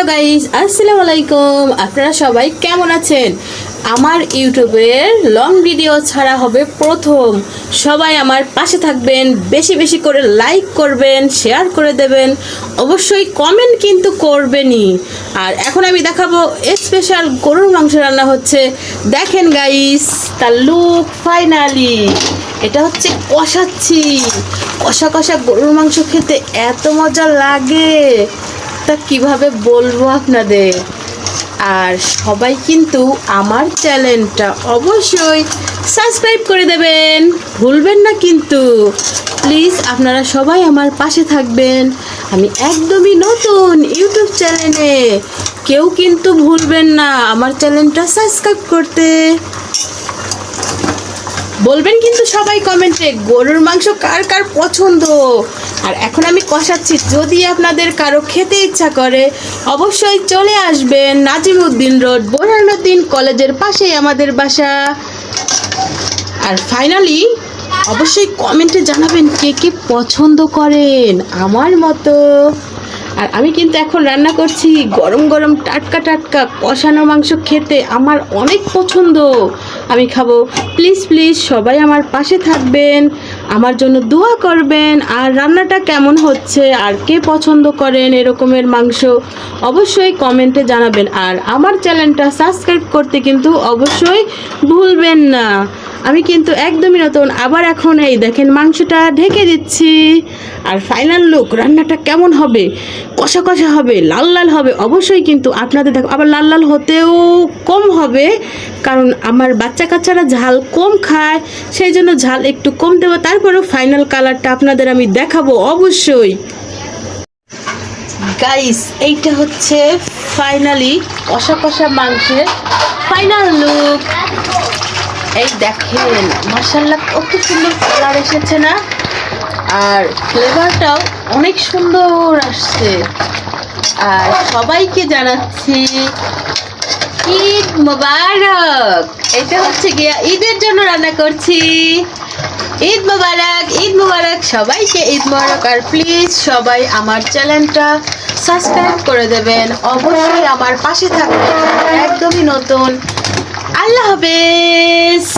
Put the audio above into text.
Guys, আসসালামু আলাইকুম। আপনারা সবাই কেমন আছেন? আমার ইউটিউবের লং ভিডিও ছাড়া হবে প্রথম। সবাই আমার পাশে থাকবেন, বেশি বেশি করে লাইক করবেন, শেয়ার করে দেবেন, অবশ্যই কমেন্ট কিন্তু করবেনই। আর এখন আমি দেখাবো স্পেশাল গরুর মাংস রান্না হচ্ছে। দেখেন গাইস, তার লুক ফাইনালি। এটা হচ্ছে কষাচ্ছি। কষা কষা গরুর মাংস খেতে এত মজা লাগে, তা কিভাবে বলবো আপনাদের। আর সবাই কিন্তু আমার চ্যানেলটা অবশ্যই সাবস্ক্রাইব করে দেবেন, ভুলবেন না কিন্তু। প্লিজ আপনারা সবাই আমার পাশে থাকবেন। আমি একদমই নতুন ইউটিউব চ্যানেলে, কেউ কিন্তু ভুলবেন না আমার চ্যানেলটা সাবস্ক্রাইব করতে। বলবেন কিন্তু সবাই কমেন্টে গরুর মাংস কার কার পছন্দ। আর এখন আমি কষাচ্ছি। যদি আপনাদের কারো খেতে ইচ্ছা করে অবশ্যই চলে আসবেন। নাজিমউদ্দিন রোড, বোরহানুদ্দিন কলেজের পাশেই আমাদের বাসা। আর ফাইনালি অবশ্যই কমেন্টে জানাবেন কে কে পছন্দ করেন আমার মতো। আর আমি কিন্তু এখন রান্না করছি গরম গরম টাটকা টাটকা কষানো মাংস। খেতে আমার অনেক পছন্দ, আমি খাবো। প্লিজ প্লিজ সবাই আমার পাশে থাকবেন, আমার জন্য দোয়া করবেন। আর রান্নাটা কেমন হচ্ছে আর কে পছন্দ করেন এরকমের মাংস অবশ্যই কমেন্টে জানাবেন। আর আমার চ্যানেলটা সাবস্ক্রাইব করতে কিন্তু অবশ্যই ভুলবেন না। আমি কিন্তু একদমই নতুন। আবার এখন এই দেখেন মাংসটা ঢেকে দিচ্ছি। আর ফাইনাল লুক, রান্নাটা কেমন হবে, কষা কষা হবে, লাল লাল হবে অবশ্যই কিন্তু আপনাদের দেখো। আবার লাল লাল হতেও কম হবে, কারণ আমার বাচ্চা কাচ্চারা ঝাল কম খায়, সেই জন্য ঝাল একটু কম দেবো। তারপরেও ফাইনাল কালারটা আপনাদের আমি দেখাবো অবশ্যই। গাইস, এইটা হচ্ছে ফাইনালি কষা কষা মাংসের ফাইনাল লুক। এই দেখেন, মাশাআল্লাহ কত সুন্দর কালার এসেছে না? আর ফ্লেভারটাও অনেক সুন্দর আসছে। আর সবাইকে জানাচ্ছি ঈদ মোবারক। এটা হচ্ছে গিয়া ঈদের জন্য রান্না করছি। ঈদ মোবারক, ঈদ মোবারক সবাইকে, ঈদ মোবারক। আর প্লিজ সবাই আমার চ্যানেলটা সাবস্ক্রাইব করে দেবেন, অবশ্যই আমার পাশে থাকবেন। একদমই নতুন। আল্লাহ হাফেজ।